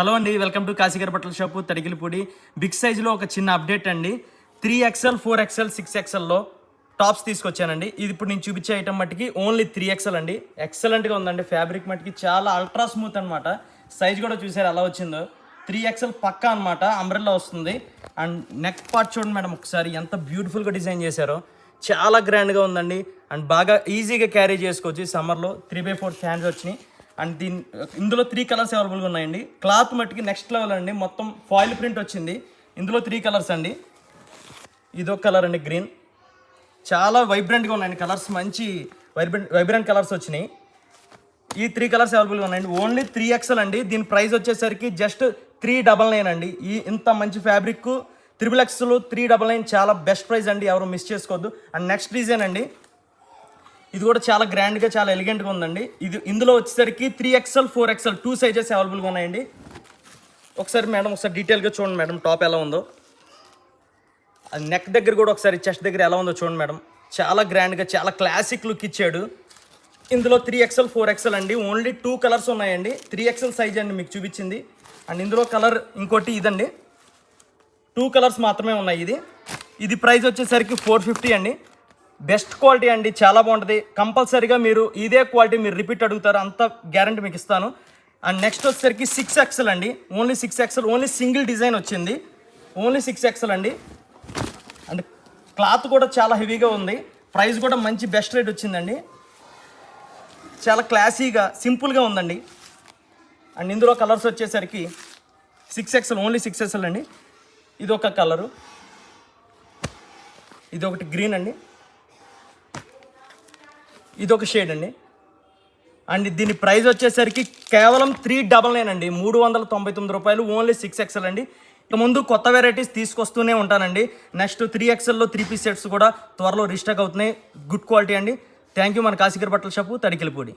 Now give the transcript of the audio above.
Hello అండి, welcome to Kasigari బట్టల shop Thadikalapudi. Big సైజులో ఒక చిన్న అప్డేట్ అండి. 3XL 4XL 6XLలో టాప్స్ తీసుకొచ్చానండి. ఇది ఇప్పుడు నేను చూపించే ఐటమ్ మట్టికి ఓన్లీ 3XL అండి. ఎక్సలెంట్గా ఉందండి. ఫ్యాబ్రిక్ మట్టికి చాలా అల్ట్రా స్మూత్ అనమాట. సైజ్ కూడా చూసారు ఎలా వచ్చిందో. 3XL పక్కా అనమాట. అంబ్రెల్లా వస్తుంది. అండ్ నెక్ పార్ట్ చూడండి మేడం ఒకసారి ఎంత బ్యూటిఫుల్గా డిజైన్ చేశారో. చాలా గ్రాండ్గా ఉందండి. అండ్ బాగా ఈజీగా క్యారీ చేసుకోవచ్చు. సమ్మర్లో 3x4 ఫ్యాన్స్ వచ్చినాయి. అండ్ ఇందులో 3 కలర్స్ అవైలబుల్గా ఉన్నాయండి. క్లాత్ మట్టికి నెక్స్ట్ లెవెల్ అండి. మొత్తం ఫాయిల్ ప్రింట్ వచ్చింది. ఇందులో 3 కలర్స్ అండి. ఇదొక కలర్ అండి, గ్రీన్. చాలా వైబ్రెంట్గా ఉన్నాయండి కలర్స్. మంచి వైబ్రెంట్ కలర్స్ వచ్చినాయి. ఈ 3 కలర్స్ అవైలబుల్గా ఉన్నాయండి. ఓన్లీ 3XL అండి. దీని ప్రైస్ వచ్చేసరికి జస్ట్ 399 అండి. ఇంత మంచి ఫ్యాబ్రిక్ XXXలో 399 చాలా బెస్ట్ ప్రైస్ అండి. ఎవరు మిస్ చేసుకోవద్దు. అండ్ నెక్స్ట్ డిజైన్ అండి. ఇది కూడా చాలా గ్రాండ్గా చాలా ఎలిగెంట్గా ఉందండి. ఇందులో వచ్చేసరికి 3XL 4XL 2 సైజెస్ అవైలబుల్గా ఉన్నాయండి. ఒకసారి మేడం ఒకసారి డీటెయిల్గా చూడండి మేడం టాప్ ఎలా ఉందో. అది నెక్ దగ్గర కూడా ఒకసారి చెస్ట్ దగ్గర ఎలా ఉందో చూడండి మేడం. చాలా గ్రాండ్గా చాలా క్లాసిక్ లుక్ ఇచ్చాడు. ఇందులో 3XL 4XL అండి. ఓన్లీ 2 కలర్స్ ఉన్నాయండి. 3XL సైజ్ అండి మీకు చూపించింది. అండ్ ఇందులో కలర్ ఇంకోటి ఇదండి. 2 కలర్స్ మాత్రమే ఉన్నాయి. ఇది ప్రైస్ వచ్చేసరికి 450 అండి. బెస్ట్ క్వాలిటీ అండి. చాలా బాగుంటుంది. కంపల్సరీగా మీరు ఇదే క్వాలిటీ మీరు రిపీట్ అడుగుతారు, అంత గ్యారంటీ మీకు ఇస్తాను. అండ్ నెక్స్ట్ వచ్చేసరికి 6XL అండి. Only 6XL. Only single design వచ్చింది. ఓన్లీ 6XL అండి. అండ్ క్లాత్ కూడా చాలా హెవీగా ఉంది. ప్రైస్ కూడా మంచి బెస్ట్ రేట్ వచ్చిందండి. చాలా క్లాసీగా సింపుల్గా ఉందండి. అండ్ ఇందులో కలర్స్ వచ్చేసరికి 6XL. ఓన్లీ 6XL అండి. ఇది ఒక కలరు, ఇది ఒకటి గ్రీన్ అండి, ఇది ఒక షేడ్ అండి. అండ్ దీని ప్రైస్ వచ్చేసరికి కేవలం 399 అండి. 399 రూపాయలు. ఓన్లీ 6XL అండి. ఇక ముందు కొత్త వెరైటీస్ తీసుకొస్తూనే ఉంటానండి. నెక్స్ట్ 3XLలో 3 పీస్ సెట్స్ కూడా త్వరలో రీస్టాక్ అవుతున్నాయి. గుడ్ క్వాలిటీ అండి. Thank you. మన కాశీగారి బట్టల షాపు తడికిలపూడి.